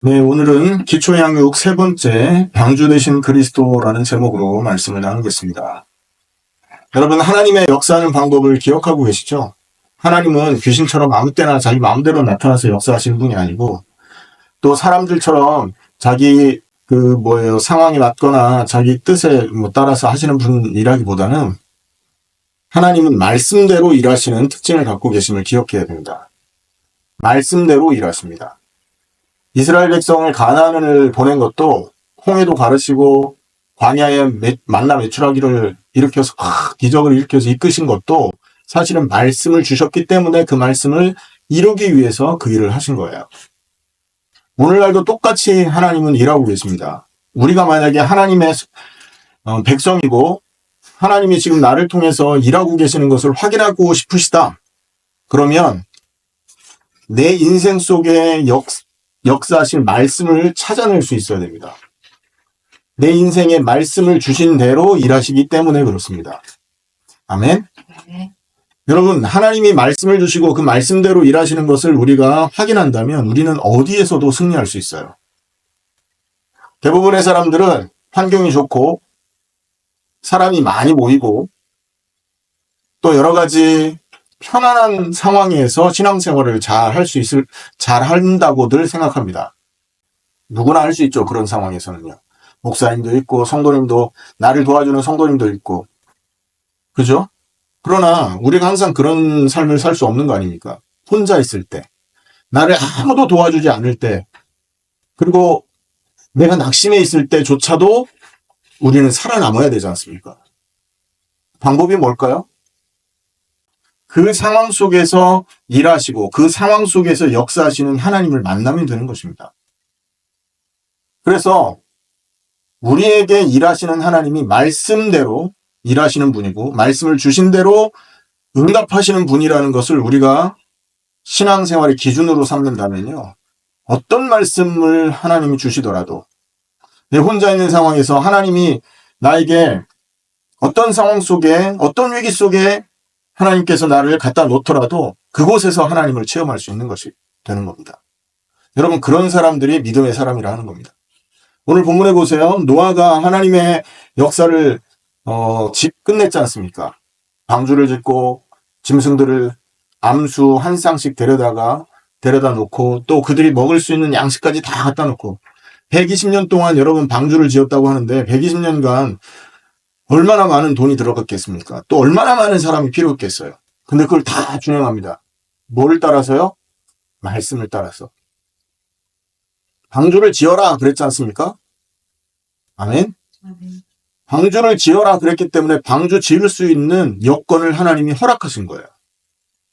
네, 오늘은 기초양육 세 번째 방주 되신 그리스도라는 제목으로 말씀을 나누겠습니다. 여러분, 하나님의 역사하는 방법을 기억하고 계시죠? 하나님은 귀신처럼 아무 때나 자기 마음대로 나타나서 역사하시는 분이 아니고, 또 사람들처럼 자기 상황이 맞거나 자기 뜻에 따라서 하시는 분이라기보다는 하나님은 말씀대로 일하시는 특징을 갖고 계심을 기억해야 됩니다. 말씀대로 일하십니다. 이스라엘 백성을 가나안을 보낸 것도 홍해도 가르시고 광야에 만나 메추라기를 일으켜서 기적을 일으켜서 이끄신 것도 사실은 말씀을 주셨기 때문에 그 말씀을 이루기 위해서 그 일을 하신 거예요. 오늘날도 똑같이 하나님은 일하고 계십니다. 우리가 만약에 하나님의 백성이고 하나님이 지금 나를 통해서 일하고 계시는 것을 확인하고 싶으시다. 그러면 내 인생 속에 역사하신 말씀을 찾아낼 수 있어야 됩니다. 내 인생에 말씀을 주신 대로 일하시기 때문에 그렇습니다. 아멘? 네. 여러분, 하나님이 말씀을 주시고 그 말씀대로 일하시는 것을 우리가 확인한다면 우리는 어디에서도 승리할 수 있어요. 대부분의 사람들은 환경이 좋고 사람이 많이 모이고 또 여러 가지 편안한 상황에서 신앙생활을 잘 한다고들 생각합니다. 누구나 할 수 있죠. 그런 상황에서는요. 목사님도 있고, 성도님도, 나를 도와주는 성도님도 있고. 그죠? 그러나, 우리가 항상 그런 삶을 살 수 없는 거 아닙니까? 혼자 있을 때, 나를 아무도 도와주지 않을 때, 그리고 내가 낙심해 있을 때조차도 우리는 살아남아야 되지 않습니까? 방법이 뭘까요? 그 상황 속에서 일하시고 그 상황 속에서 역사하시는 하나님을 만나면 되는 것입니다. 그래서 우리에게 일하시는 하나님이 말씀대로 일하시는 분이고 말씀을 주신 대로 응답하시는 분이라는 것을 우리가 신앙생활의 기준으로 삼는다면요. 어떤 말씀을 하나님이 주시더라도 내 혼자 있는 상황에서 하나님이 나에게 어떤 상황 속에 어떤 위기 속에 하나님께서 나를 갖다 놓더라도 그곳에서 하나님을 체험할 수 있는 것이 되는 겁니다. 여러분, 그런 사람들이 믿음의 사람이라 하는 겁니다. 오늘 본문에 보세요. 노아가 하나님의 역사를 끝냈지 않습니까? 방주를 짓고 짐승들을 암수 한 쌍씩 데려다 놓고 또 그들이 먹을 수 있는 양식까지 다 갖다 놓고 120년 동안 여러분 방주를 지었다고 하는데 120년간 얼마나 많은 돈이 들어갔겠습니까? 또 얼마나 많은 사람이 필요했겠어요. 근데 그걸 다 준행합니다. 뭐를 따라서요? 말씀을 따라서. 방주를 지어라 그랬지 않습니까? 아멘? 방주를 지어라 그랬기 때문에 방주 지을 수 있는 여건을 하나님이 허락하신 거예요.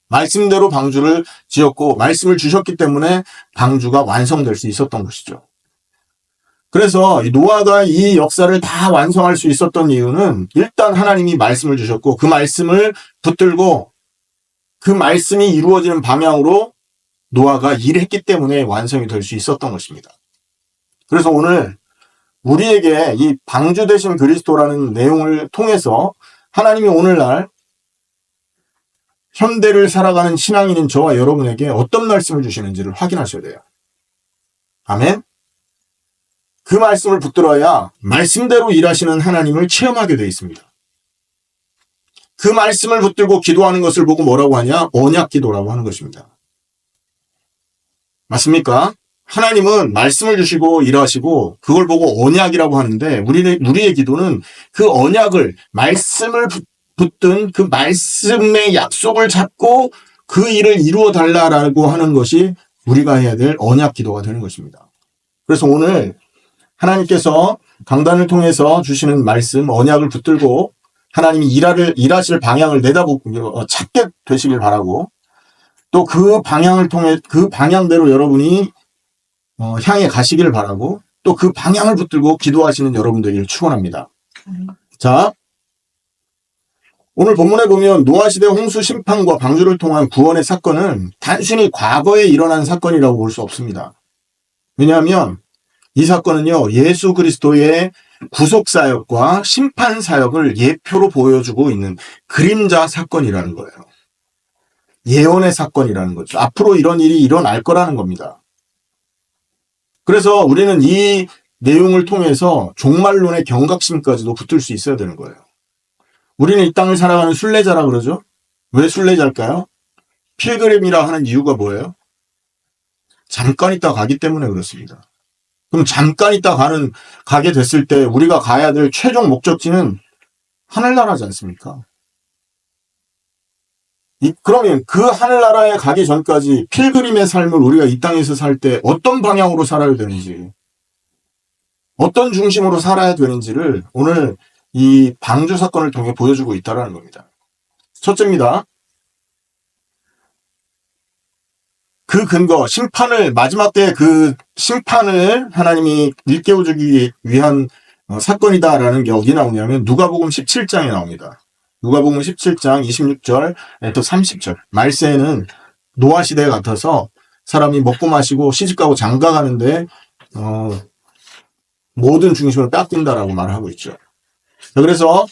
말씀대로 방주를 지었고 말씀을 주셨기 때문에 방주가 완성될 수 있었던 것이죠. 그래서 노아가 이 역사를 다 완성할 수 있었던 이유는 일단 하나님이 말씀을 주셨고 그 말씀을 붙들고 그 말씀이 이루어지는 방향으로 노아가 일했기 때문에 완성이 될 수 있었던 것입니다. 그래서 오늘 우리에게 이 방주 되신 그리스도라는 내용을 통해서 하나님이 오늘날 현대를 살아가는 신앙인인 저와 여러분에게 어떤 말씀을 주시는지를 확인하셔야 돼요. 아멘? 그 말씀을 붙들어야 말씀대로 일하시는 하나님을 체험하게 되어 있습니다. 그 말씀을 붙들고 기도하는 것을 보고 뭐라고 하냐? 언약 기도라고 하는 것입니다. 맞습니까? 하나님은 말씀을 주시고 일하시고 그걸 보고 언약이라고 하는데 우리의 기도는 그 언약을 말씀을 붙든 그 말씀의 약속을 잡고 그 일을 이루어 달라라고 하는 것이 우리가 해야 될 언약 기도가 되는 것입니다. 그래서 오늘 하나님께서 강단을 통해서 주시는 말씀, 언약을 붙들고 하나님이 일하실 방향을 찾게 되시길 바라고 또 그 방향을 통해 그 방향대로 여러분이 향해 가시길 바라고 또 그 방향을 붙들고 기도하시는 여러분들을 축원합니다. 자, 오늘 본문에 보면 노아시대 홍수 심판과 방주를 통한 구원의 사건은 단순히 과거에 일어난 사건이라고 볼 수 없습니다. 왜냐하면 이 사건은요, 예수 그리스도의 구속사역과 심판사역을 예표로 보여주고 있는 그림자 사건이라는 거예요. 예언의 사건이라는 거죠. 앞으로 이런 일이 일어날 거라는 겁니다. 그래서 우리는 이 내용을 통해서 종말론의 경각심까지도 붙들 수 있어야 되는 거예요. 우리는 이 땅을 살아가는 순례자라 그러죠. 왜 순례자일까요? 필그림이라 하는 이유가 뭐예요? 잠깐 있다 가기 때문에 그렇습니다. 그럼 잠깐 있다 가게 됐을 때 우리가 가야 될 최종 목적지는 하늘나라지 않습니까? 그러면 그 하늘나라에 가기 전까지 필그림의 삶을 우리가 이 땅에서 살 때 어떤 방향으로 살아야 되는지, 어떤 중심으로 살아야 되는지를 오늘 이 방주 사건을 통해 보여주고 있다는 겁니다. 첫째입니다. 그 근거, 마지막 때 그 심판을 하나님이 일깨워주기 위한 사건이다라는 게 어디 나오냐면 누가복음 17장에 나옵니다. 누가복음 17장 26절부터 30절. 말세에는 노아 시대 같아서 사람이 먹고 마시고 시집가고 장가가는데 모든 중심을 뺏긴다라고 말하고 있죠. 그래서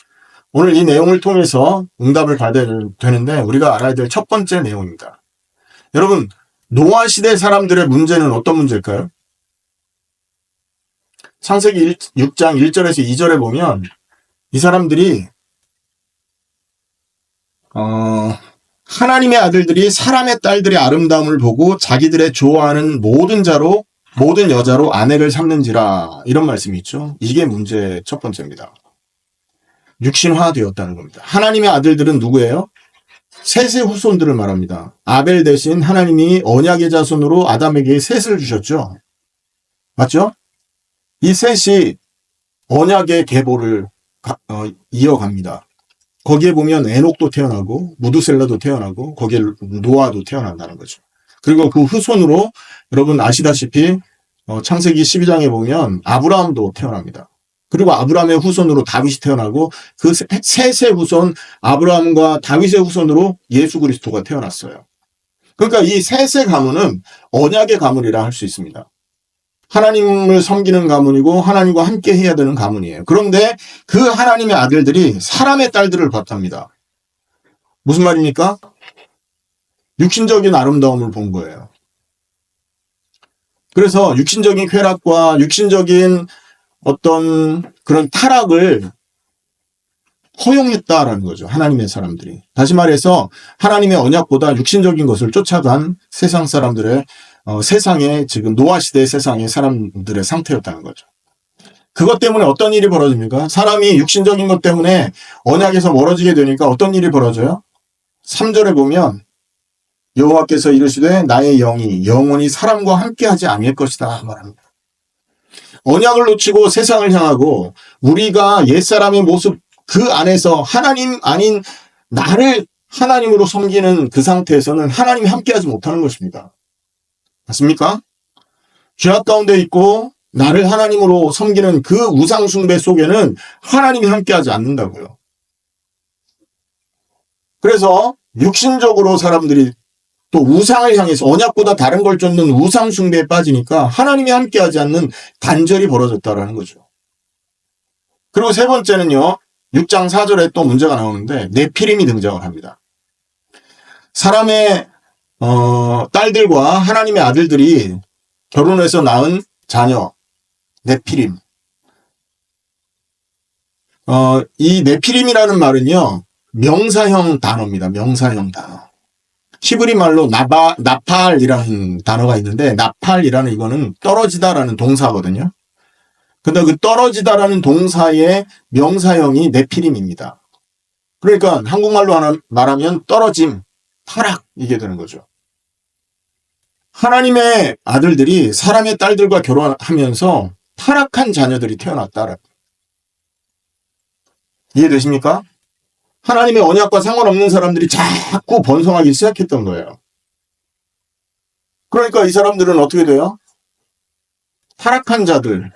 오늘 이 내용을 통해서 응답을 받아야 되는데 우리가 알아야 될 첫 번째 내용입니다. 여러분, 노아 시대 사람들의 문제는 어떤 문제일까요? 창세기 6장 1절에서 2절에 보면 이 사람들이 하나님의 아들들이 사람의 딸들의 아름다움을 보고 자기들의 좋아하는 모든 여자로 아내를 삼는지라, 이런 말씀이 있죠. 이게 문제 첫 번째입니다. 육신화되었다는 겁니다. 하나님의 아들들은 누구예요? 셋의 후손들을 말합니다. 아벨 대신 하나님이 언약의 자손으로 아담에게 셋을 주셨죠. 맞죠? 이 셋이 언약의 계보를 이어갑니다. 거기에 보면 에녹도 태어나고 무두셀라도 태어나고 거기에 노아도 태어난다는 거죠. 그리고 그 후손으로 여러분 아시다시피 창세기 12장에 보면 아브라함도 태어납니다. 그리고 아브라함의 후손으로 다윗이 태어나고 그 셋의 후손 아브라함과 다윗의 후손으로 예수 그리스도가 태어났어요. 그러니까 이 셋의 가문은 언약의 가문이라 할 수 있습니다. 하나님을 섬기는 가문이고 하나님과 함께 해야 되는 가문이에요. 그런데 그 하나님의 아들들이 사람의 딸들을 봤답니다. 무슨 말입니까? 육신적인 아름다움을 본 거예요. 그래서 육신적인 쾌락과 육신적인 어떤 그런 타락을 허용했다라는 거죠. 하나님의 사람들이. 다시 말해서 하나님의 언약보다 육신적인 것을 쫓아간 세상 사람들의 세상에 지금 노아 시대의 세상의 사람들의 상태였다는 거죠. 그것 때문에 어떤 일이 벌어집니까? 사람이 육신적인 것 때문에 언약에서 멀어지게 되니까 어떤 일이 벌어져요? 3절에 보면 여호와께서 이르시되 나의 영이 영원히 사람과 함께하지 않을 것이다 말합니다. 언약을 놓치고 세상을 향하고 우리가 옛사람의 모습 그 안에서 하나님 아닌 나를 하나님으로 섬기는 그 상태에서는 하나님이 함께하지 못하는 것입니다. 맞습니까? 죄악 가운데 있고 나를 하나님으로 섬기는 그 우상 숭배 속에는 하나님이 함께하지 않는다고요. 그래서 육신적으로 사람들이 또 우상을 향해서 언약보다 다른 걸 쫓는 우상 숭배에 빠지니까 하나님이 함께하지 않는 단절이 벌어졌다라는 거죠. 그리고 세 번째는요. 6장 4절에 또 문제가 나오는데 네피림이 등장을 합니다. 사람의 딸들과 하나님의 아들들이 결혼해서 낳은 자녀 네피림. 이 네피림이라는 말은요. 명사형 단어입니다. 명사형 단어. 히브리 말로 나팔이라는 단어가 있는데 나팔이라는 이거는 떨어지다라는 동사거든요. 근데 그 떨어지다라는 동사의 명사형이 네피림입니다. 그러니까 한국말로 말하면 떨어짐, 타락 이게 되는 거죠. 하나님의 아들들이 사람의 딸들과 결혼하면서 타락한 자녀들이 태어났다. 이해되십니까? 하나님의 언약과 상관없는 사람들이 자꾸 번성하기 시작했던 거예요. 그러니까 이 사람들은 어떻게 돼요? 타락한 자들.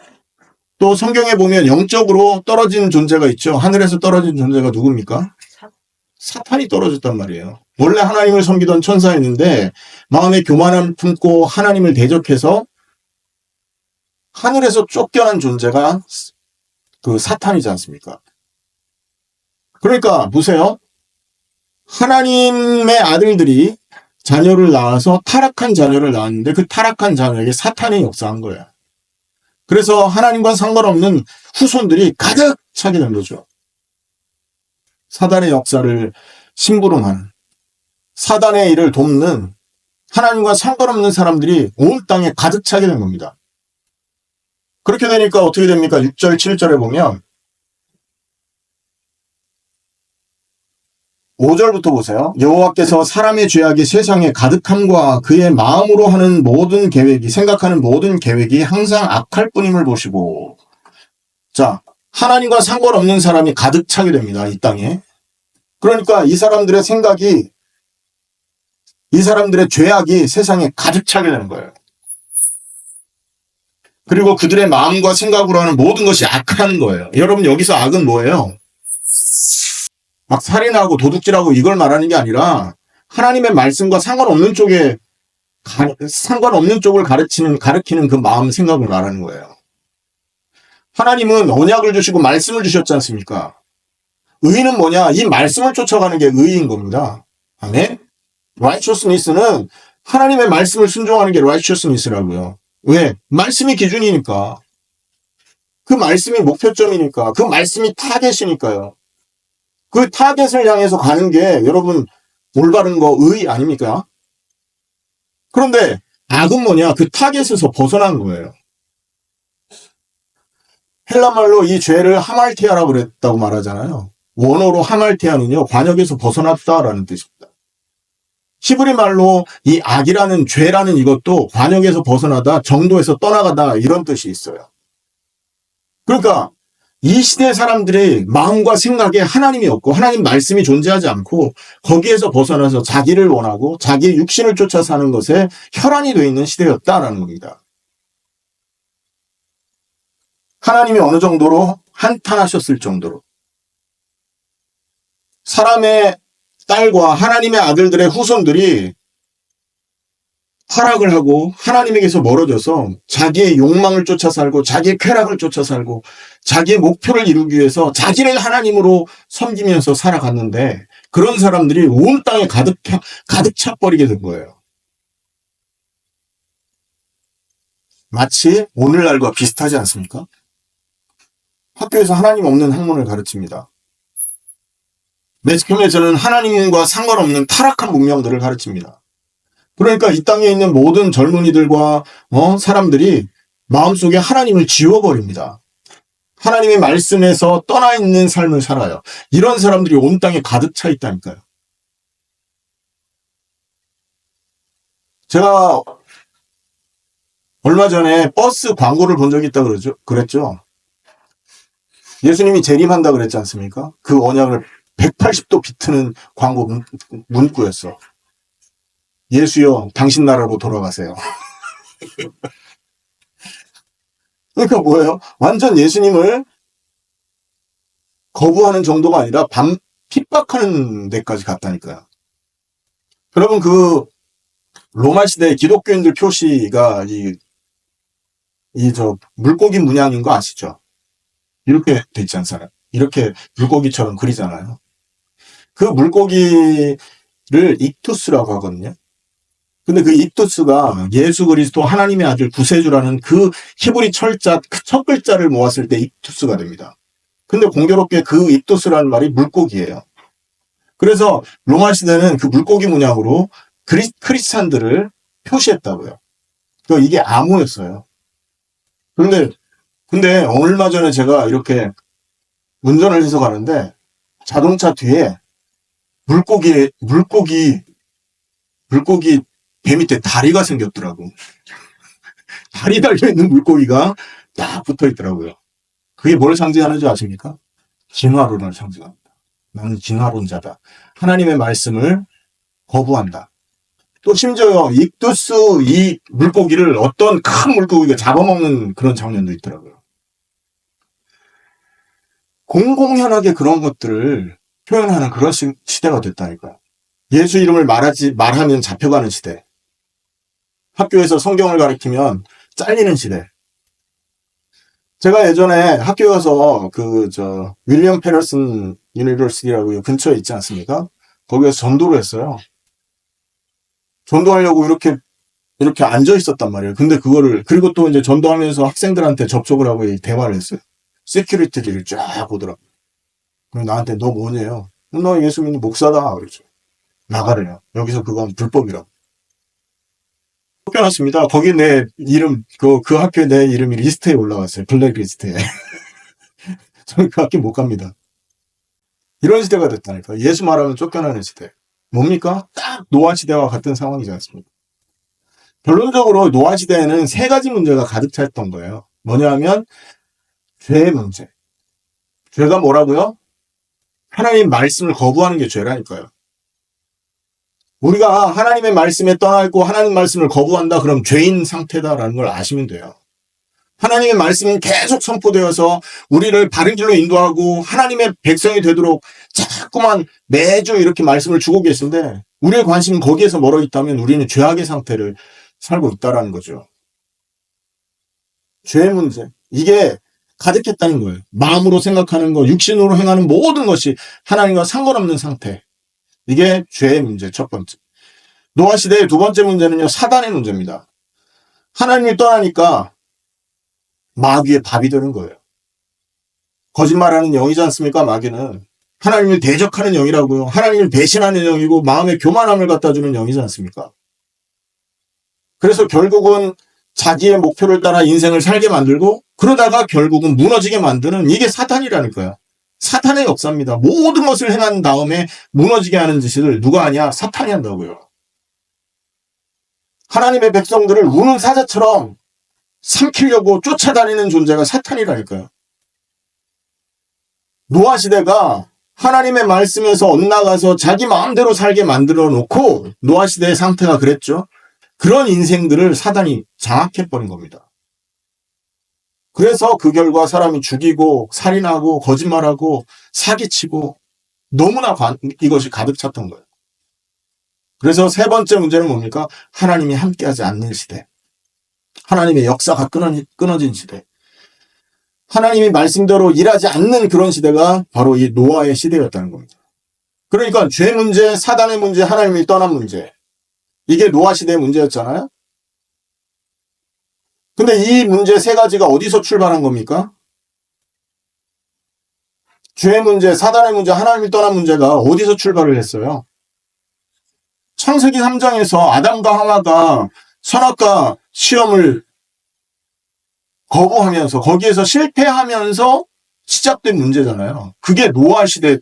또 성경에 보면 영적으로 떨어진 존재가 있죠. 하늘에서 떨어진 존재가 누굽니까? 사탄이 떨어졌단 말이에요. 원래 하나님을 섬기던 천사였는데 마음에 교만함을 품고 하나님을 대적해서 하늘에서 쫓겨난 존재가 그 사탄이지 않습니까? 그러니까 보세요. 하나님의 아들들이 자녀를 낳아서 타락한 자녀를 낳았는데 그 타락한 자녀에게 사탄이 역사한 거예요. 그래서 하나님과 상관없는 후손들이 가득 차게 된 거죠. 사단의 역사를 심부름하는, 사단의 일을 돕는 하나님과 상관없는 사람들이 온 땅에 가득 차게 된 겁니다. 그렇게 되니까 어떻게 됩니까? 6절, 7절에 보면 5절부터 보세요. 여호와께서 사람의 죄악이 세상에 가득함과 그의 마음으로 하는 모든 계획이, 생각하는 모든 계획이 항상 악할 뿐임을 보시고. 자, 하나님과 상관없는 사람이 가득 차게 됩니다. 이 땅에. 그러니까 이 사람들의 생각이, 이 사람들의 죄악이 세상에 가득 차게 되는 거예요. 그리고 그들의 마음과 생각으로 하는 모든 것이 악한 거예요. 여러분, 여기서 악은 뭐예요? 막 살인하고 도둑질하고 이걸 말하는 게 아니라 하나님의 말씀과 상관없는 쪽에, 상관없는 쪽을 가리키는 그 마음 생각을 말하는 거예요. 하나님은 언약을 주시고 말씀을 주셨지 않습니까? 의는 뭐냐? 이 말씀을 쫓아가는 게 의인 겁니다. 아멘? righteousness는 하나님의 말씀을 순종하는 게 righteousness라고요. 왜? 말씀이 기준이니까. 그 말씀이 목표점이니까. 그 말씀이 타겟이니까요. 그 타겟을 향해서 가는 게 여러분 올바른 거 의 아닙니까? 그런데 악은 뭐냐? 그 타겟에서 벗어난 거예요. 헬라말로 이 죄를 하말티아라고 그랬다고 말하잖아요. 원어로 하말티아는요, 관역에서 벗어났다라는 뜻입니다. 히브리 말로 이 악이라는, 죄라는 이것도 관역에서 벗어나다, 정도에서 떠나가다 이런 뜻이 있어요. 그러니까 이 시대 사람들의 마음과 생각에 하나님이 없고 하나님 말씀이 존재하지 않고 거기에서 벗어나서 자기를 원하고 자기의 육신을 쫓아 사는 것에 혈안이 되어 있는 시대였다라는 겁니다. 하나님이 어느 정도로 한탄하셨을 정도로 사람의 딸과 하나님의 아들들의 후손들이 타락을 하고 하나님에게서 멀어져서 자기의 욕망을 쫓아 살고 자기의 쾌락을 쫓아 살고 자기의 목표를 이루기 위해서 자기를 하나님으로 섬기면서 살아갔는데 그런 사람들이 온 땅에 가득 차버리게 된 거예요. 마치 오늘날과 비슷하지 않습니까? 학교에서 하나님 없는 학문을 가르칩니다. 매스컴에서는 하나님과 상관없는 타락한 문명들을 가르칩니다. 그러니까 이 땅에 있는 모든 젊은이들과 사람들이 마음속에 하나님을 지워버립니다. 하나님의 말씀에서 떠나 있는 삶을 살아요. 이런 사람들이 온 땅에 가득 차 있다니까요. 제가 얼마 전에 버스 광고를 본 적이 있다고 그랬죠. 예수님이 재림한다 그랬지 않습니까? 그 언약을 180도 비트는 광고 문구였어. 예수여, 당신 나라로 돌아가세요. 그러니까 뭐예요? 완전 예수님을 거부하는 정도가 아니라 핍박하는 데까지 갔다니까요. 여러분, 그 로마 시대 기독교인들 표시가 물고기 문양인 거 아시죠? 이렇게 돼 있지 않잖아요. 이렇게 물고기처럼 그리잖아요. 그 물고기를 익투스라고 하거든요. 근데 그 익투스가 예수 그리스도 하나님의 아들 구세주라는 그 히브리 철자, 그 첫 글자를 모았을 때 익투스가 됩니다. 근데 공교롭게 그 익투스라는 말이 물고기예요. 그래서 로마 시대는 그 물고기 문양으로 크리스찬들을 표시했다고요. 그러니까 이게 암호였어요. 근데 얼마 전에 제가 이렇게 운전을 해서 가는데 자동차 뒤에 물고기 배 밑에 다리가 생겼더라고. 다리 달려있는 물고기가 딱 붙어 있더라고요. 그게 뭘 상징하는지 아십니까? 진화론을 상징합니다. 나는 진화론자다. 하나님의 말씀을 거부한다. 또 심지어 익투스 이 물고기를 어떤 큰 물고기가 잡아먹는 그런 장면도 있더라고요. 공공연하게 그런 것들을 표현하는 그런 시대가 됐다니까요. 예수 이름을 말하면 잡혀가는 시대. 학교에서 성경을 가르치면 잘리는 시대. 제가 예전에 학교에 가서 윌리엄 페러슨 유니버시티라고 근처에 있지 않습니까? 거기에서 전도를 했어요. 전도하려고 이렇게 이렇게 앉아 있었단 말이에요. 근데 그거를, 그리고 또 이제 전도하면서 학생들한테 접촉을 하고 대화를 했어요. 시큐리티를 쫙 보더라고. 나한테 너 뭐냐요? 너 예수 믿는 목사다. 그러죠. 나가래요. 여기서 그건 불법이라고. 쫓겨났습니다. 거기 내 이름, 그 학교에 내 이름이 리스트에 올라왔어요. 블랙리스트에. 저는 그 학교 못 갑니다. 이런 시대가 됐다니까. 예수 말하면 쫓겨나는 시대. 뭡니까? 딱 노아 시대와 같은 상황이지 않습니까? 결론적으로 노아 시대에는 세 가지 문제가 가득 찼던 거예요. 뭐냐면 죄의 문제. 죄가 뭐라고요? 하나님 말씀을 거부하는 게 죄라니까요. 우리가 하나님의 말씀에 떠나 있고 하나님 말씀을 거부한다 그럼 죄인 상태다라는 걸 아시면 돼요. 하나님의 말씀은 계속 선포되어서 우리를 바른 길로 인도하고 하나님의 백성이 되도록 자꾸만 매주 이렇게 말씀을 주고 계신데 우리의 관심은 거기에서 멀어 있다면 우리는 죄악의 상태를 살고 있다라는 거죠. 죄의 문제. 이게 가득했다는 거예요. 마음으로 생각하는 거, 육신으로 행하는 모든 것이 하나님과 상관없는 상태. 이게 죄의 문제, 첫 번째. 노아 시대의 두 번째 문제는요, 사단의 문제입니다. 하나님을 떠나니까 마귀의 밥이 되는 거예요. 거짓말하는 영이지 않습니까, 마귀는. 하나님을 대적하는 영이라고요. 하나님을 배신하는 영이고 마음의 교만함을 갖다 주는 영이지 않습니까? 그래서 결국은 자기의 목표를 따라 인생을 살게 만들고 그러다가 결국은 무너지게 만드는 이게 사탄이라니까요. 사탄의 역사입니다. 모든 것을 행한 다음에 무너지게 하는 짓을 누가 하냐? 사탄이 한다고요. 하나님의 백성들을 우는 사자처럼 삼키려고 쫓아다니는 존재가 사탄이라니까요. 노아 시대가 하나님의 말씀에서 엇나가서 자기 마음대로 살게 만들어 놓고 노아 시대의 상태가 그랬죠. 그런 인생들을 사단이 장악해버린 겁니다. 그래서 그 결과 사람이 죽이고 살인하고 거짓말하고 사기치고 너무나 이것이 가득 찼던 거예요. 그래서 세 번째 문제는 뭡니까? 하나님이 함께하지 않는 시대. 하나님의 역사가 끊어진 시대. 하나님이 말씀대로 일하지 않는 그런 시대가 바로 이 노아의 시대였다는 겁니다. 그러니까 죄 문제, 사단의 문제, 하나님이 떠난 문제. 이게 노아 시대의 문제였잖아요. 근데 이 문제 세 가지가 어디서 출발한 겁니까? 죄의 문제, 사단의 문제, 하나님이 떠난 문제가 어디서 출발을 했어요? 창세기 3장에서 아담과 하와가 선악과 시험을 거부하면서 거기에서 실패하면서 시작된 문제잖아요. 그게 노아 시대에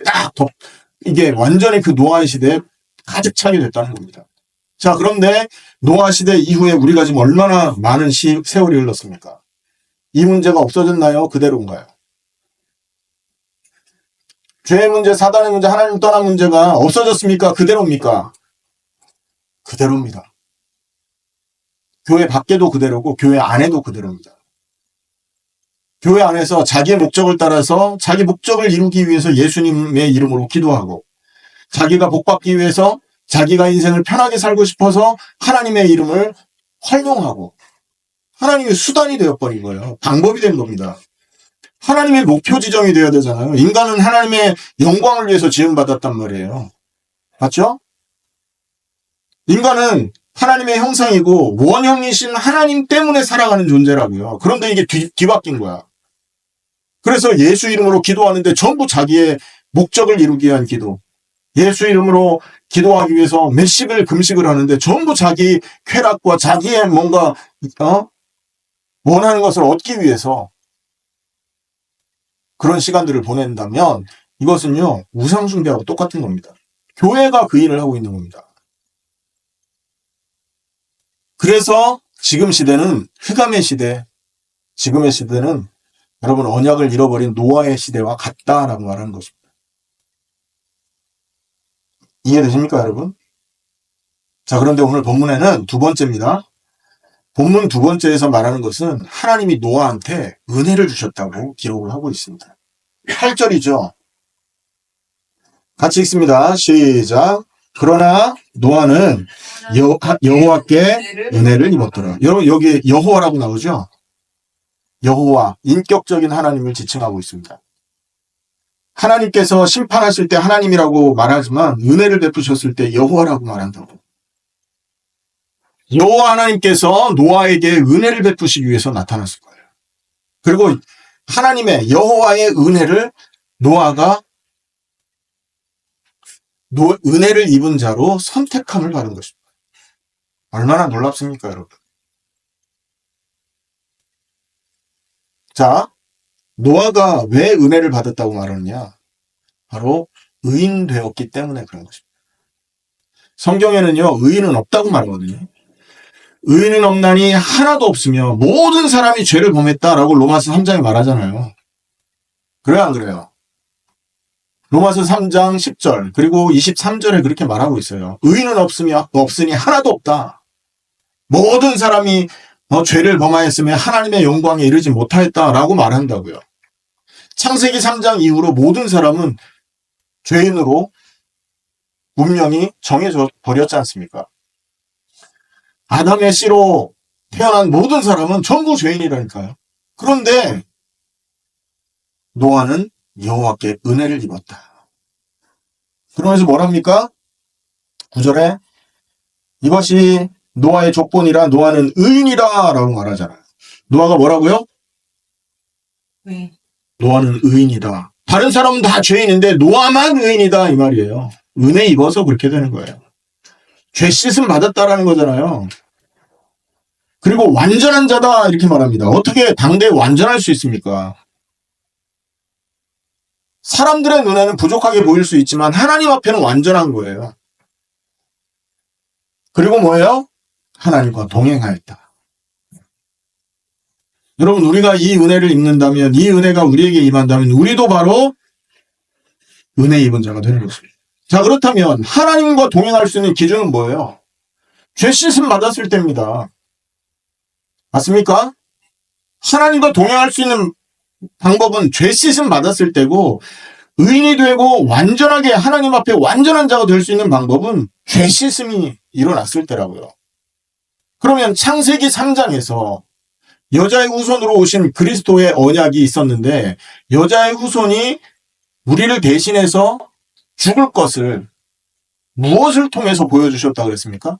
이게 완전히 그 노아 시대에 가득 차게 됐다는 겁니다. 자, 그런데 노아 시대 이후에 우리가 지금 얼마나 많은 세월이 흘렀습니까? 이 문제가 없어졌나요? 그대로인가요? 죄의 문제, 사단의 문제, 하나님 떠난 문제가 없어졌습니까? 그대로입니까? 그대로입니다. 교회 밖에도 그대로고 교회 안에도 그대로입니다. 교회 안에서 자기의 목적을 따라서 자기 목적을 이루기 위해서 예수님의 이름으로 기도하고 자기가 복받기 위해서 자기가 인생을 편하게 살고 싶어서 하나님의 이름을 활용하고 하나님의 수단이 되어버린 거예요. 방법이 된 겁니다. 하나님의 목표 지정이 되어야 되잖아요. 인간은 하나님의 영광을 위해서 지음받았단 말이에요. 맞죠? 인간은 하나님의 형상이고 원형이신 하나님 때문에 살아가는 존재라고요. 그런데 이게 뒤바뀐 거야. 그래서 예수 이름으로 기도하는데 전부 자기의 목적을 이루기 위한 기도. 예수 이름으로 기도하기 위해서 몇십일 금식을 하는데 전부 자기 쾌락과 자기의 뭔가 원하는 것을 얻기 위해서 그런 시간들을 보낸다면 이것은요 우상숭배하고 똑같은 겁니다. 교회가 그 일을 하고 있는 겁니다. 그래서 지금 시대는 흑암의 시대, 지금의 시대는 여러분 언약을 잃어버린 노아의 시대와 같다라고 말하는 것입니다. 이해되십니까 여러분? 자, 그런데 오늘 본문에는 두 번째입니다. 본문 두 번째에서 말하는 것은 하나님이 노아한테 은혜를 주셨다고 기록을 하고 있습니다. 8절이죠. 같이 읽습니다. 시작. 그러나 노아는 여호와께 은혜를 입었더라. 여러분 여기 여호와라고 나오죠? 여호와, 인격적인 하나님을 지칭하고 있습니다. 하나님께서 심판하실 때 하나님이라고 말하지만 은혜를 베푸셨을 때 여호와라고 말한다고. 여호와 하나님께서 노아에게 은혜를 베푸시기 위해서 나타났을 거예요. 그리고 하나님의 여호와의 은혜를 노아가 은혜를 입은 자로 선택함을 받은 것입니다. 얼마나 놀랍습니까, 여러분? 자, 노아가 왜 은혜를 받았다고 말하느냐? 바로 의인 되었기 때문에 그런 것입니다. 성경에는요, 의인은 없다고 말하거든요. 의인은 없나니 하나도 없으며 모든 사람이 죄를 범했다라고 로마서 3장에 말하잖아요. 그래요, 안 그래요? 로마서 3장 10절 그리고 23절에 그렇게 말하고 있어요. 의인은 없으니 하나도 없다. 모든 사람이 죄를 범하였으며 하나님의 영광에 이르지 못하였다라고 말한다고요. 창세기 3장 이후로 모든 사람은 죄인으로 운명이 정해져 버렸지 않습니까? 아담의 씨로 태어난 모든 사람은 전부 죄인이라니까요. 그런데 노아는 여호와께 은혜를 입었다. 그러면서 뭐랍니까? 9절에 이것이 노아의 족본이라 노아는 의인이다 라고 말하잖아요. 노아가 뭐라고요? 네. 노아는 의인이다. 다른 사람은 다 죄인인데 노아만 의인이다 이 말이에요. 은혜 입어서 그렇게 되는 거예요. 죄 씻음 받았다라는 거잖아요. 그리고 완전한 자다 이렇게 말합니다. 어떻게 당대에 완전할 수 있습니까? 사람들의 눈에는 부족하게 보일 수 있지만 하나님 앞에는 완전한 거예요. 그리고 뭐예요? 하나님과 동행하였다. 여러분, 우리가 이 은혜를 입는다면, 이 은혜가 우리에게 임한다면 우리도 바로 은혜 입은 자가 되는 것입니다. 자, 그렇다면 하나님과 동행할 수 있는 기준은 뭐예요? 죄 씻음 받았을 때입니다. 맞습니까? 하나님과 동행할 수 있는 방법은 죄 씻음 받았을 때고, 의인이 되고 완전하게 하나님 앞에 완전한 자가 될 수 있는 방법은 죄 씻음이 일어났을 때라고요. 그러면 창세기 3장에서 여자의 후손으로 오신 그리스도의 언약이 있었는데 여자의 후손이 우리를 대신해서 죽을 것을 무엇을 통해서 보여주셨다고 그랬습니까?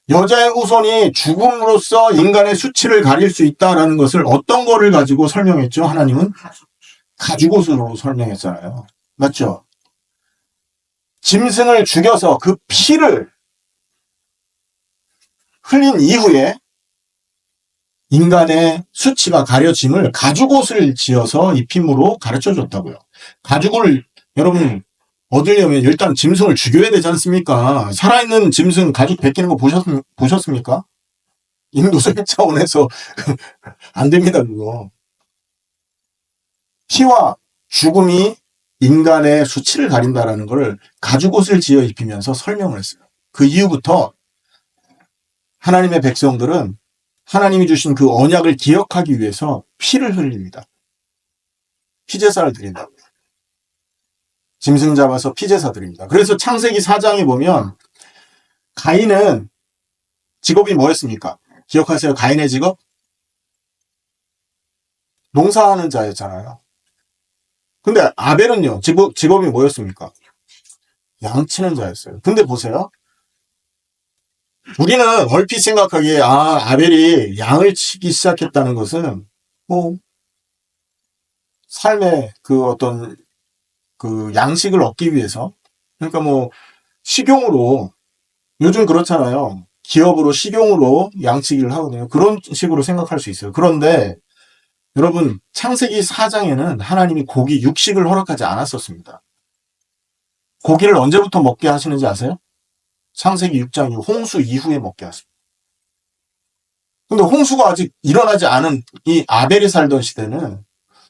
여자의 후손이 죽음으로써 인간의 수치를 가릴 수 있다는 것을 어떤 거를 가지고 설명했죠? 하나님은 가죽옷으로 설명했잖아요. 맞죠? 짐승을 죽여서 그 피를 흘린 이후에 인간의 수치가 가려짐을 가죽옷을 지어서 입힘으로 가르쳐줬다고요. 가죽을 여러분 얻으려면 일단 짐승을 죽여야 되지 않습니까? 살아있는 짐승 가죽 벗기는 거 보셨습니까? 인도적 차원에서 안 됩니다, 그거. 피와 죽음이 인간의 수치를 가린다라는 걸 가죽옷을 지어 입히면서 설명을 했어요. 그 이후부터 하나님의 백성들은 하나님이 주신 그 언약을 기억하기 위해서 피를 흘립니다. 피제사를 드린다고요. 짐승 잡아서 피제사 드립니다. 그래서 창세기 4장에 보면 가인은 직업이 뭐였습니까? 기억하세요? 가인의 직업? 농사하는 자였잖아요. 근데 아벨은요, 직업이 뭐였습니까? 양치는 자였어요. 근데 보세요. 우리는 얼핏 생각하기에, 아벨이 양을 치기 시작했다는 것은, 삶의 양식을 얻기 위해서, 그러니까 식용으로, 요즘 그렇잖아요. 기업으로 식용으로 양치기를 하거든요. 그런 식으로 생각할 수 있어요. 그런데, 여러분, 창세기 4장에는 하나님이 고기, 육식을 허락하지 않았었습니다. 고기를 언제부터 먹게 하시는지 아세요? 창세기 6장 홍수 이후에 먹게 하십니다. 근데 홍수가 아직 일어나지 않은 이 아벨이 살던 시대는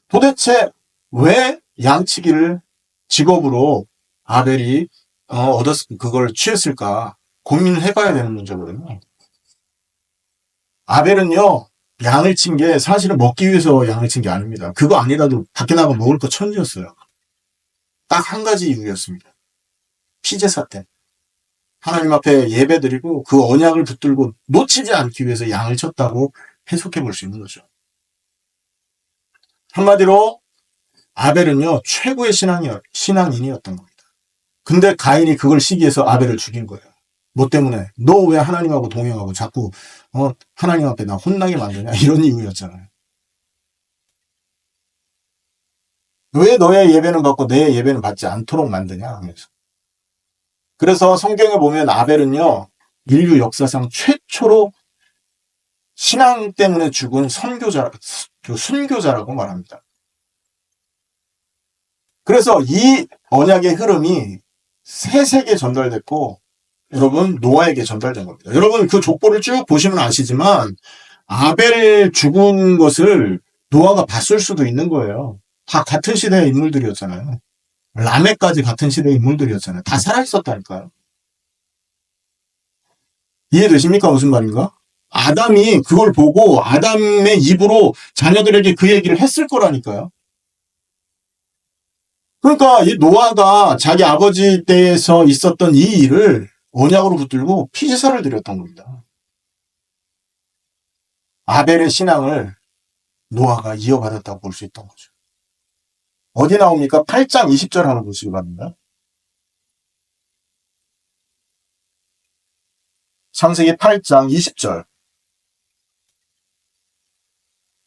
도대체 왜 양치기를 직업으로 아벨이 그걸 취했을까 고민을 해봐야 되는 문제거든요. 아벨은요, 양을 친 게 사실은 먹기 위해서 양을 친 게 아닙니다. 그거 아니라도 밖에 나가 먹을 거 천지였어요. 딱 한 가지 이유였습니다. 피제사 때. 하나님 앞에 예배드리고 그 언약을 붙들고 놓치지 않기 위해서 양을 쳤다고 해석해 볼 수 있는 거죠. 한마디로 아벨은요, 최고의 신앙인이었던 겁니다. 근데 가인이 그걸 시기해서 아벨을 죽인 거예요. 뭐 때문에? 너 왜 하나님하고 동행하고 자꾸 하나님 앞에 나 혼나게 만드냐? 이런 이유였잖아요. 왜 너의 예배는 받고 내 예배는 받지 않도록 만드냐 하면서. 그래서 성경에 보면 아벨은요, 인류 역사상 최초로 신앙 때문에 죽은 순교자라고 말합니다. 그래서 이 언약의 흐름이 셋에게 전달됐고, 여러분, 노아에게 전달된 겁니다. 여러분, 그 족보를 쭉 보시면 아시지만, 아벨 죽은 것을 노아가 봤을 수도 있는 거예요. 다 같은 시대의 인물들이었잖아요. 라멕까지 같은 시대의 인물들이었잖아요. 다 살아있었다니까요. 이해되십니까? 무슨 말인가? 아담이 그걸 보고 아담의 입으로 자녀들에게 그 얘기를 했을 거라니까요. 그러니까 이 노아가 자기 아버지 때에서 있었던 이 일을 언약으로 붙들고 피제사를 드렸던 겁니다. 아벨의 신앙을 노아가 이어받았다고 볼 수 있던 거죠. 어디 나옵니까? 8장 20절 한번 보시기 바랍니다. 창세기 8장 20절.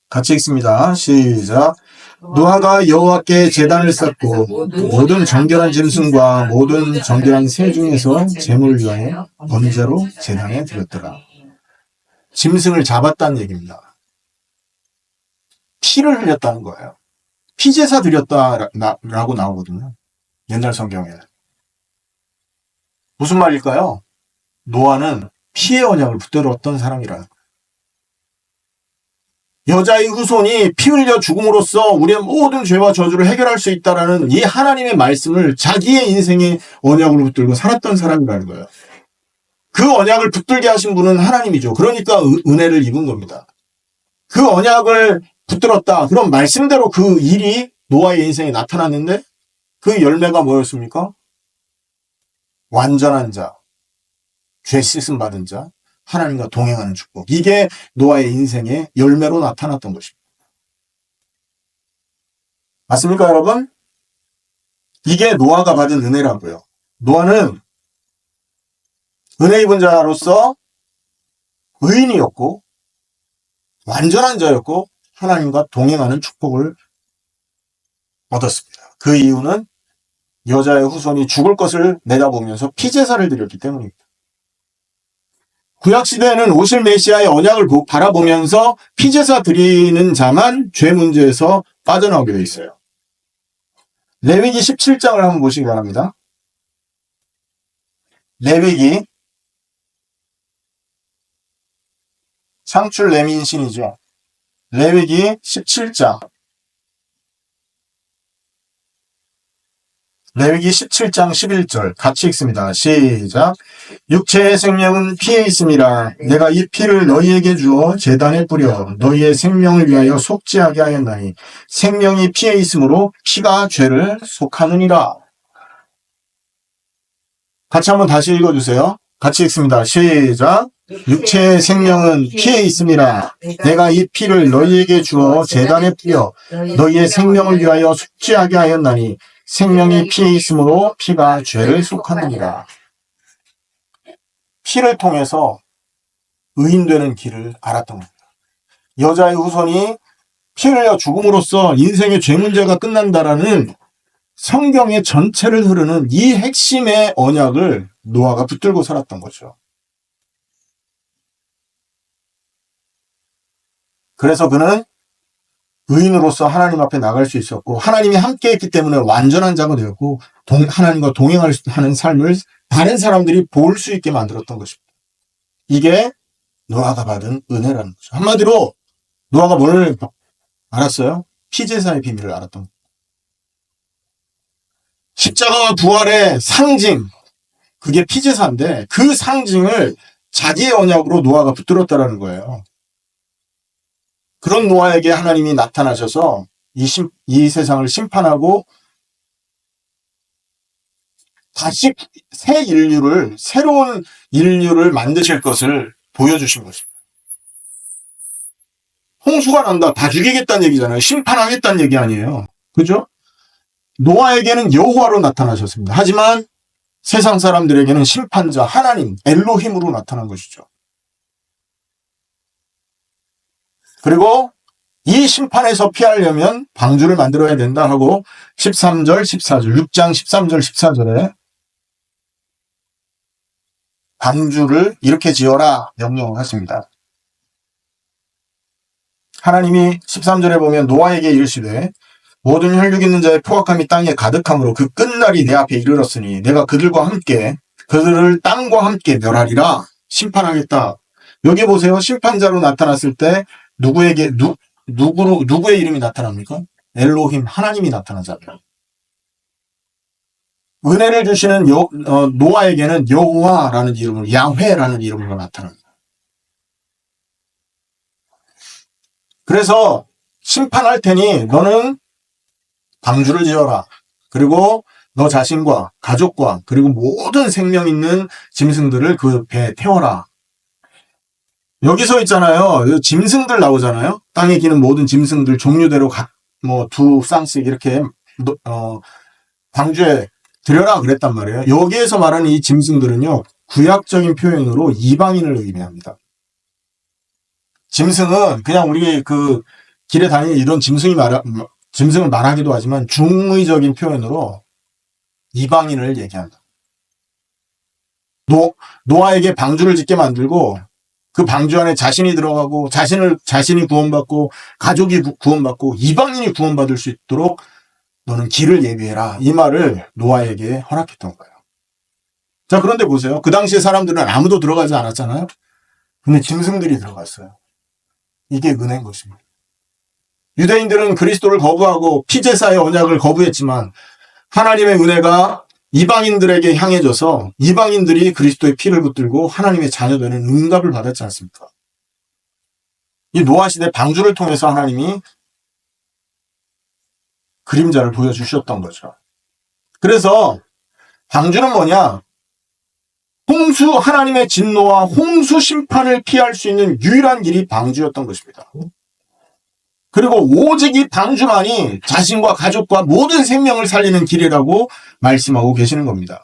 같이 읽습니다. 시작. 노아가 여호와께 제단을 쌓고 모든 정결한 짐승과 모든 정결한 새 중에서 제물을 위하여 번제로 제단에 드렸더라. 짐승을 잡았다는 얘기입니다. 피를 흘렸다는 거예요. 피제사 드렸다라고 나오거든요. 옛날 성경에. 무슨 말일까요? 노아는 피의 언약을 붙들었던 사람이라는 거예요. 여자의 후손이 피 흘려 죽음으로써 우리의 모든 죄와 저주를 해결할 수 있다라는 이 하나님의 말씀을 자기의 인생의 언약으로 붙들고 살았던 사람이라는 거예요. 그 언약을 붙들게 하신 분은 하나님이죠. 그러니까 은혜를 입은 겁니다. 그 언약을 붙들었다. 그럼 말씀대로 그 일이 노아의 인생에 나타났는데 그 열매가 뭐였습니까? 완전한 자, 죄 씻음 받은 자, 하나님과 동행하는 축복. 이게 노아의 인생의 열매로 나타났던 것입니다. 맞습니까, 여러분? 이게 노아가 받은 은혜라고요. 노아는 은혜 입은 자로서 의인이었고 완전한 자였고 하나님과 동행하는 축복을 얻었습니다. 그 이유는 여자의 후손이 죽을 것을 내다보면서 피제사를 드렸기 때문입니다. 구약시대에는 오실 메시아의 언약을 바라보면서 피제사 드리는 자만 죄 문제에서 빠져나오게 되어 있어요. 레위기 17장을 한번 보시기 바랍니다. 레위기, 창출 레민신이죠. 레위기 17장. 레위기 17장 11절 같이 읽습니다. 시작. 육체의 생명은 피에 있음이라. 내가 이 피를 너희에게 주어 제단에 뿌려 너희의 생명을 위하여 속죄하게 하였나니 생명이 피에 있으므로 피가 죄를 속하느니라. 같이 한번 다시 읽어주세요. 같이 읽습니다. 시작. 육체의 생명은 피에 있음이라. 내가 이 피를 너희에게 주어 제단에 뿌려 너희의 생명을 위하여 속죄하게 하였나니 생명이 피에 있으므로 피가 죄를 속하느니라. 피를 통해서 의인되는 길을 알았던 겁니다. 여자의 후손이 피 흘려 죽음으로써 인생의 죄 문제가 끝난다라는 성경의 전체를 흐르는 이 핵심의 언약을 노아가 붙들고 살았던 거죠. 그래서 그는 의인으로서 하나님 앞에 나갈 수 있었고 하나님이 함께했기 때문에 완전한 자가 되었고 하나님과 동행하는 삶을 다른 사람들이 볼 수 있게 만들었던 것입니다. 이게 노아가 받은 은혜라는 거죠. 한마디로 노아가 뭘 알았어요? 피제사의 비밀을 알았던 거예요. 십자가와 부활의 상징, 그게 피제사인데 그 상징을 자기의 언약으로 노아가 붙들었다라는 거예요. 그런 노아에게 하나님이 나타나셔서 이 세상을 심판하고 다시 새로운 인류를 만드실 것을 보여주신 것입니다. 홍수가 난다. 다 죽이겠다는 얘기잖아요. 심판하겠다는 얘기 아니에요. 그죠? 노아에게는 여호와로 나타나셨습니다. 하지만 세상 사람들에게는 심판자 하나님 엘로힘으로 나타난 것이죠. 그리고 이 심판에서 피하려면 방주를 만들어야 된다 하고 13절, 14절, 6장 13절, 14절에 방주를 이렇게 지어라 명령을 하십니다. 하나님이 13절에 보면 노아에게 이르시되 모든 혈육 있는 자의 포악함이 땅에 가득함으로 그 끝날이 내 앞에 이르렀으니 내가 그들을 땅과 함께 멸하리라. 심판하겠다. 여기 보세요. 심판자로 나타났을 때 누구의 이름이 나타납니까? 엘로힘 하나님이 나타나잖아요. 은혜를 주시는 노아에게는 여호와라는 이름으로 야훼라는 이름으로 나타납니다. 그래서 심판할 테니 너는 방주를 지어라. 그리고 너 자신과 가족과 그리고 모든 생명 있는 짐승들을 그 배에 태워라. 여기서 있잖아요. 짐승들 나오잖아요. 땅에 기는 모든 짐승들 종류대로 두 쌍씩 이렇게 방주에 들여라 그랬단 말이에요. 여기에서 말하는 이 짐승들은요. 구약적인 표현으로 이방인을 의미합니다. 짐승은 그냥 우리 그 길에 다니는 이런 짐승을 말하기도 하지만 중의적인 표현으로 이방인을 얘기한다. 노아에게 방주를 짓게 만들고 그 방주 안에 자신이 들어가고 자신이 구원받고 가족이 구원받고 이방인이 구원받을 수 있도록 너는 길을 예비해라. 이 말을 노아에게 허락했던 거예요. 자, 그런데 보세요. 그 당시에 사람들은 아무도 들어가지 않았잖아요. 근데 짐승들이 들어갔어요. 이게 은혜인 것입니다. 유대인들은 그리스도를 거부하고 피제사의 언약을 거부했지만 하나님의 은혜가 이방인들에게 향해져서 이방인들이 그리스도의 피를 붙들고 하나님의 자녀되는 응답을 받았지 않습니까? 이 노아 시대 방주를 통해서 하나님이 그림자를 보여주셨던 거죠. 그래서 방주는 뭐냐? 하나님의 진노와 홍수 심판을 피할 수 있는 유일한 길이 방주였던 것입니다. 그리고 오직 이 방주만이 자신과 가족과 모든 생명을 살리는 길이라고 말씀하고 계시는 겁니다.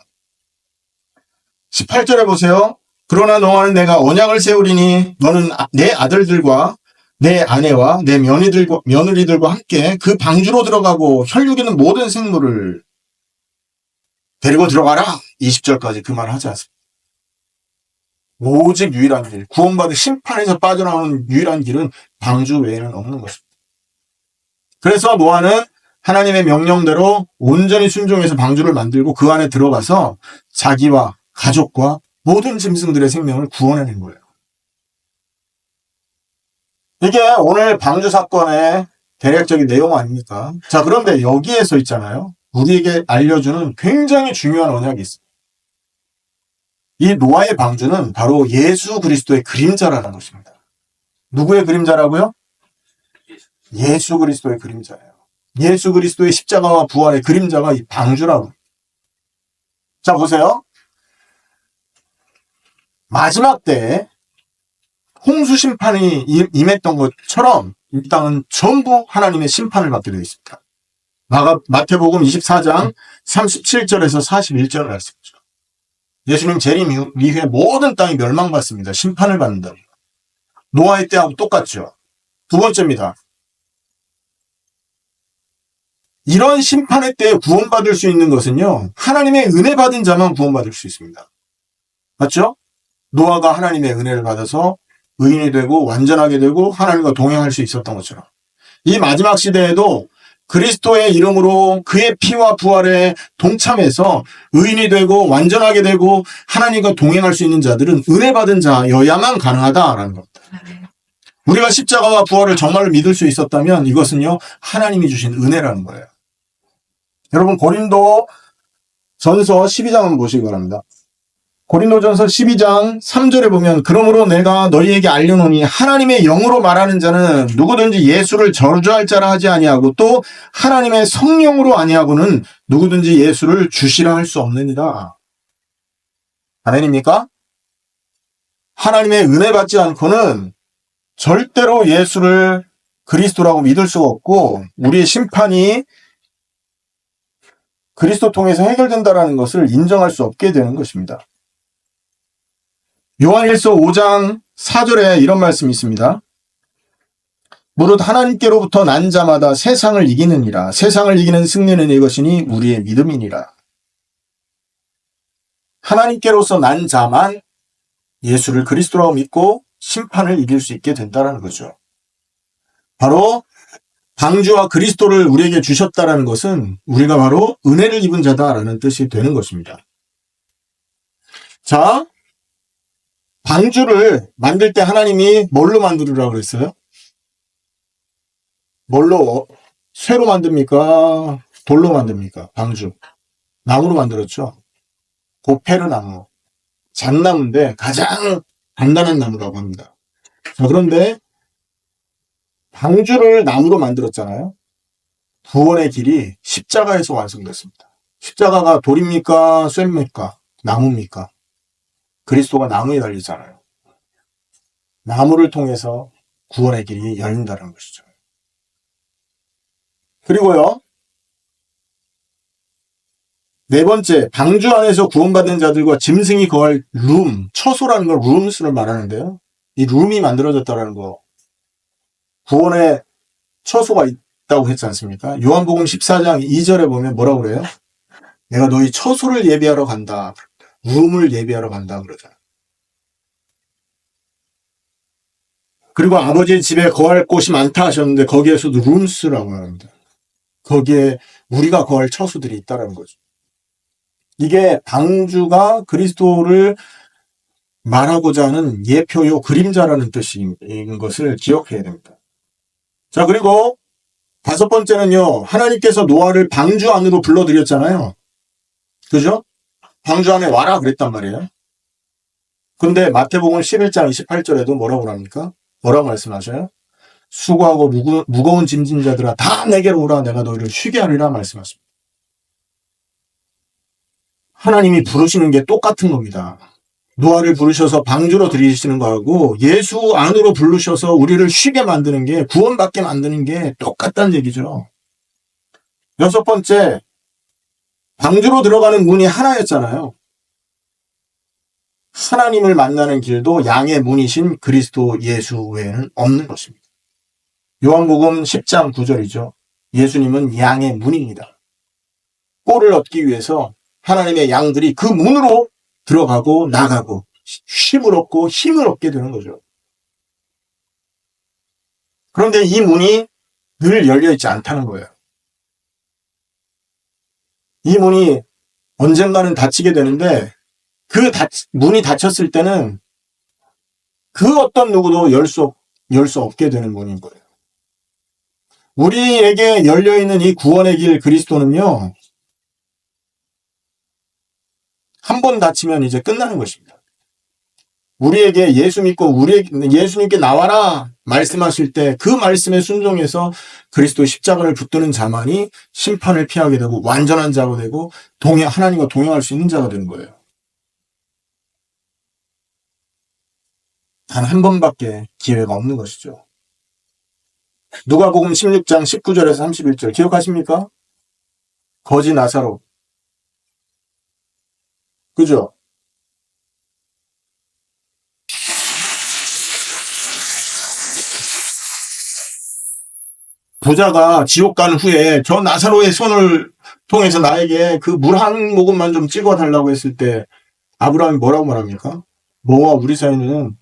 18절에 보세요. 그러나 너와는 내가 언약을 세우리니 너는 내 아들들과 내 아내와 내 며느리들과 함께 그 방주로 들어가고 혈육 있는 모든 생물을 데리고 들어가라. 20절까지 그 말을 하지 않습니다. 오직 유일한 길, 구원받은 심판에서 빠져나오는 유일한 길은 방주 외에는 없는 것입니다. 그래서 노아는 하나님의 명령대로 온전히 순종해서 방주를 만들고 그 안에 들어가서 자기와 가족과 모든 짐승들의 생명을 구원해낸 거예요. 이게 오늘 방주 사건의 대략적인 내용 아닙니까? 자, 그런데 여기에서 있잖아요. 우리에게 알려주는 굉장히 중요한 언약이 있습니다. 이 노아의 방주는 바로 예수 그리스도의 그림자라는 것입니다. 누구의 그림자라고요? 예수 그리스도의 그림자예요. 예수 그리스도의 십자가와 부활의 그림자가 이 방주라고. 자, 보세요. 마지막 때 홍수 심판이 임했던 것처럼 이 땅은 전부 하나님의 심판을 받게 되어 있습니다. 마태복음 24장 37절에서 41절 말씀이죠. 예수님 재림 이후에 모든 땅이 멸망받습니다. 심판을 받는다. 노아의 때하고 똑같죠. 두 번째입니다. 이런 심판의 때에 구원받을 수 있는 것은요. 하나님의 은혜 받은 자만 구원받을 수 있습니다. 맞죠? 노아가 하나님의 은혜를 받아서 의인이 되고 완전하게 되고 하나님과 동행할 수 있었던 것처럼 이 마지막 시대에도 그리스도의 이름으로 그의 피와 부활에 동참해서 의인이 되고 완전하게 되고 하나님과 동행할 수 있는 자들은 은혜 받은 자여야만 가능하다라는 겁니다. 우리가 십자가와 부활을 정말로 믿을 수 있었다면 이것은요 하나님이 주신 은혜라는 거예요. 여러분 고린도전서 12장을 보시기 바랍니다. 고린도전서 12장 3절에 보면 그러므로 내가 너희에게 알려노니 하나님의 영으로 말하는 자는 누구든지 예수를 저주할 자라 하지 아니하고 또 하나님의 성령으로 아니하고는 누구든지 예수를 주시라 할 수 없느니라. 아멘입니까? 하나님의 은혜 받지 않고는 절대로 예수를 그리스도라고 믿을 수가 없고 우리의 심판이 그리스도 통해서 해결된다라는 것을 인정할 수 없게 되는 것입니다. 요한일서 5장 4절에 이런 말씀이 있습니다. 무릇 하나님께로부터 난 자마다 세상을 이기느니라. 세상을 이기는 승리는 이것이니 우리의 믿음이니라. 하나님께로서 난 자만 예수를 그리스도라고 믿고 심판을 이길 수 있게 된다는 거죠. 바로 방주와 그리스도를 우리에게 주셨다는 것은 우리가 바로 은혜를 입은 자다라는 뜻이 되는 것입니다. 자, 방주를 만들 때 하나님이 뭘로 만들으라고 그랬어요? 뭘로? 쇠로 만듭니까? 돌로 만듭니까? 방주. 나무로 만들었죠. 고페르나무. 잣나무인데 가장 단단한 나무라고 합니다. 자, 그런데 방주를 나무로 만들었잖아요. 구원의 길이 십자가에서 완성됐습니다. 십자가가 돌입니까? 쇠입니까? 나무입니까? 그리스도가 나무에 달리잖아요. 나무를 통해서 구원의 길이 열린다는 것이죠. 그리고요, 네 번째, 방주 안에서 구원받은 자들과 짐승이 거할 룸, 처소라는 걸 룸스를 말하는데요. 이 룸이 만들어졌다는 거, 구원의 처소가 있다고 했지 않습니까? 요한복음 14장 2절에 보면 뭐라고 그래요? 내가 너희 처소를 예비하러 간다. 룸을 예비하러 간다 그러잖아요. 그리고 아버지의 집에 거할 곳이 많다 하셨는데 거기에서도 룸스라고 합니다. 거기에 우리가 거할 처소들이 있다는 거죠. 이게 방주가 그리스도를 말하고자 하는 예표요 그림자라는 뜻인 것을 기억해야 됩니다. 자, 그리고 다섯 번째는요, 하나님께서 노아를 방주 안으로 불러들였잖아요. 그죠? 방주 안에 와라 그랬단 말이에요. 근데 마태복음 11장 28절에도 뭐라고 합니까? 뭐라고 말씀하셔요? 수고하고 무거운 짐진 자들아 다 내게로 오라 내가 너희를 쉬게 하리라 말씀하십니다. 하나님이 부르시는 게 똑같은 겁니다. 노아를 부르셔서 방주로 들이시는 거하고 예수 안으로 부르셔서 우리를 쉬게 만드는 게, 구원받게 만드는 게 똑같다는 얘기죠. 여섯 번째, 방주로 들어가는 문이 하나였잖아요. 하나님을 만나는 길도 양의 문이신 그리스도 예수 외에는 없는 것입니다. 요한복음 10장 9절이죠. 예수님은 양의 문입니다. 꼴을 얻기 위해서 하나님의 양들이 그 문으로 들어가고 나가고 쉼을 얻고 힘을 얻게 되는 거죠. 그런데 이 문이 늘 열려있지 않다는 거예요. 이 문이 언젠가는 닫히게 되는데 그 문이 닫혔을 때는 그 어떤 누구도 열 수 없게 되는 문인 거예요. 우리에게 열려있는 이 구원의 길 그리스도는요, 한 번 닫히면 이제 끝나는 것입니다. 우리에게 예수 믿고 예수님께 나와라 말씀하실 때 그 말씀에 순종해서 그리스도의 십자가를 붙드는 자만이 심판을 피하게 되고 완전한 자가 되고 하나님과 동행할 수 있는 자가 되는 거예요. 단 한 번밖에 기회가 없는 것이죠. 누가복음 16장 19절에서 31절 기억하십니까? 거지 나사로. 그죠? 부자가 지옥 간 후에 저 나사로의 손을 통해서 나에게 그 물 한 모금만 좀 찍어달라고 했을 때 아브라함이 뭐라고 말합니까? 너와 우리 사이는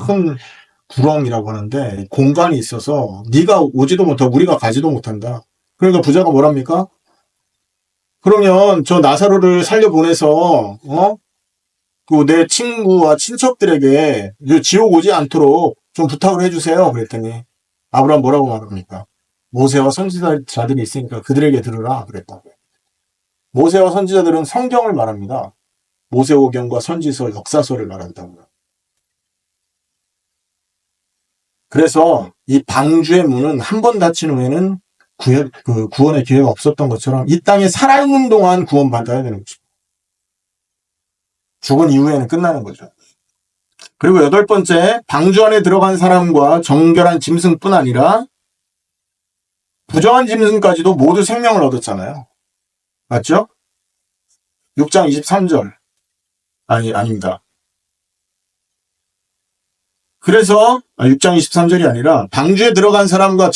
큰 구렁이라고 하는데 공간이 있어서 네가 오지도 못하고 우리가 가지도 못한다. 그러니까 부자가 뭐랍니까? 그러면 저 나사로를 살려보내서 그 내 친구와 친척들에게 지옥 오지 않도록 좀 부탁을 해주세요. 그랬더니 아브라함 뭐라고 말합니까? 모세와 선지자들이 있으니까 그들에게 들으라 그랬다고요. 모세와 선지자들은 성경을 말합니다. 모세오경과 선지서, 역사서를 말한다고요. 그래서 이 방주의 문은 한 번 닫힌 후에는 구원의 기회가 없었던 것처럼 이 땅에 살아있는 동안 구원받아야 되는 거죠. 죽은 이후에는 끝나는 거죠. 그리고 여덟 번째, 방주 안에 들어간 사람과 정결한 짐승뿐 아니라 부정한 짐승까지도 모두 생명을 얻었잖아요. 맞죠? 6장 23절. 아닙니다. 그래서 6장 23절이 아니라 방주에 들어간 사람과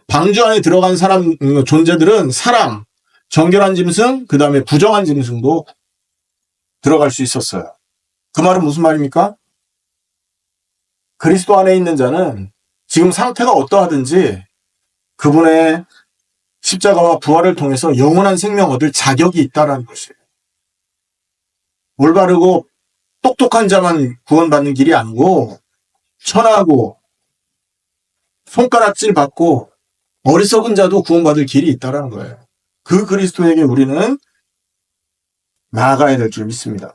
방주 안에 들어간 사람 존재들은 사람, 정결한 짐승, 그 다음에 부정한 짐승도 들어갈 수 있었어요. 그 말은 무슨 말입니까? 그리스도 안에 있는 자는 지금 상태가 어떠하든지 그분의 십자가와 부활을 통해서 영원한 생명 얻을 자격이 있다라는 것이에요. 올바르고 똑똑한 자만 구원받는 길이 아니고 천하고 손가락질 받고 어리석은 자도 구원받을 길이 있다라는 거예요. 그 그리스도에게 우리는 나아가야 될 줄 믿습니다.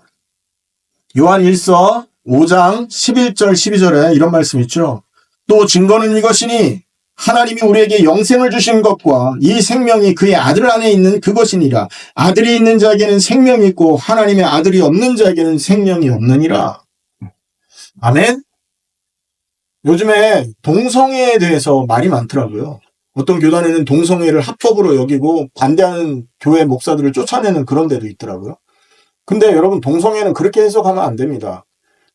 요한 1서 5장 11절 12절에 이런 말씀 있죠. 또 증거는 이것이니 하나님이 우리에게 영생을 주신 것과 이 생명이 그의 아들 안에 있는 그것이니라. 아들이 있는 자에게는 생명이 있고 하나님의 아들이 없는 자에게는 생명이 없느니라. 아멘. 요즘에 동성애에 대해서 말이 많더라고요. 어떤 교단에는 동성애를 합법으로 여기고 반대하는 교회 목사들을 쫓아내는 그런 데도 있더라고요. 근데 여러분, 동성애는 그렇게 해석하면 안 됩니다.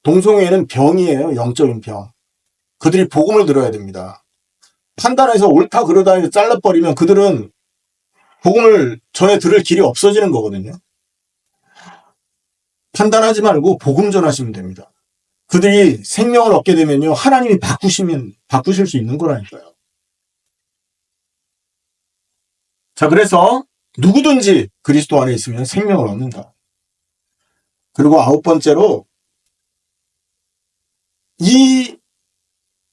동성애는 병이에요. 영적인 병. 그들이 복음을 들어야 됩니다. 판단해서 옳다 그러다 해서 잘라버리면 그들은 복음을 전해 들을 길이 없어지는 거거든요. 판단하지 말고 복음 전하시면 됩니다. 그들이 생명을 얻게 되면요, 하나님이 바꾸실 수 있는 거라니까요. 자, 그래서 누구든지 그리스도 안에 있으면 생명을 얻는다. 그리고 9번째로, 이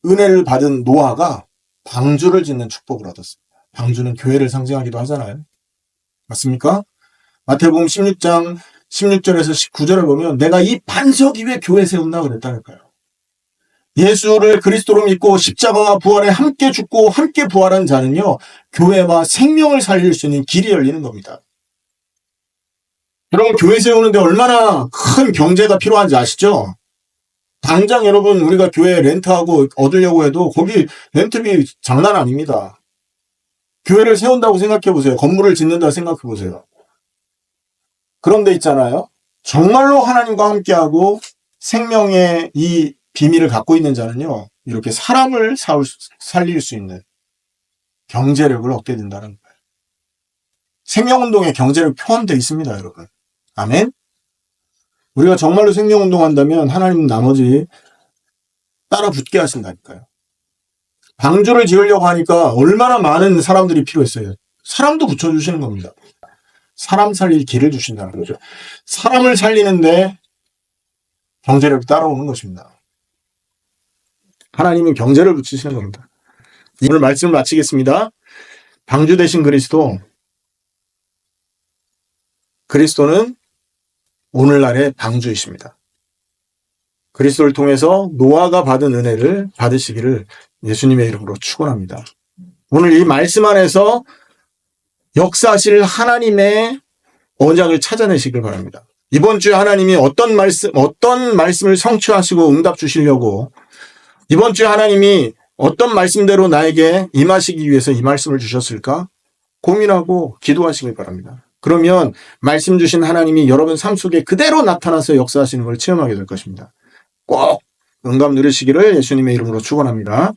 은혜를 받은 노아가 방주를 짓는 축복을 얻었습니다. 방주는 교회를 상징하기도 하잖아요. 맞습니까? 마태복음 16장 16절에서 19절을 보면 내가 이 반석 위에 교회 세운다 그랬다니까요. 예수를 그리스도로 믿고 십자가와 부활에 함께 죽고 함께 부활한 자는요, 교회와 생명을 살릴 수 있는 길이 열리는 겁니다. 여러분, 교회 세우는데 얼마나 큰 경제가 필요한지 아시죠? 당장 여러분, 우리가 교회 렌트하고 얻으려고 해도 거기 렌트비 장난 아닙니다. 교회를 세운다고 생각해 보세요. 건물을 짓는다고 생각해 보세요. 그런데 있잖아요. 정말로 하나님과 함께하고 생명의 이 비밀을 갖고 있는 자는요, 이렇게 사람을 살릴 수 있는 경제력을 얻게 된다는 거예요. 생명운동에 경제력 포함되어 있습니다, 여러분. 아멘? 우리가 정말로 생명운동한다면 하나님은 나머지 따라 붙게 하신다니까요. 방주를 지으려고 하니까 얼마나 많은 사람들이 필요했어요. 사람도 붙여주시는 겁니다. 사람 살릴 길을 주신다는 거죠. 사람을 살리는데 경제력이 따라오는 것입니다. 하나님은 경제를 붙이시는 겁니다. 오늘 말씀을 마치겠습니다. 방주 되신 그리스도는 오늘날의 방주이십니다. 그리스도를 통해서 노아가 받은 은혜를 받으시기를 예수님의 이름으로 축원합니다. 오늘 이 말씀 안에서 역사하실 하나님의 언약을 찾아내시길 바랍니다. 이번 주에 하나님이 어떤 말씀을 성취하시고 응답 주시려고, 이번 주에 하나님이 어떤 말씀대로 나에게 임하시기 위해서 이 말씀을 주셨을까? 고민하고 기도하시길 바랍니다. 그러면 말씀 주신 하나님이 여러분 삶 속에 그대로 나타나서 역사하시는 걸 체험하게 될 것입니다. 꼭 응답 누리시기를 예수님의 이름으로 축원합니다.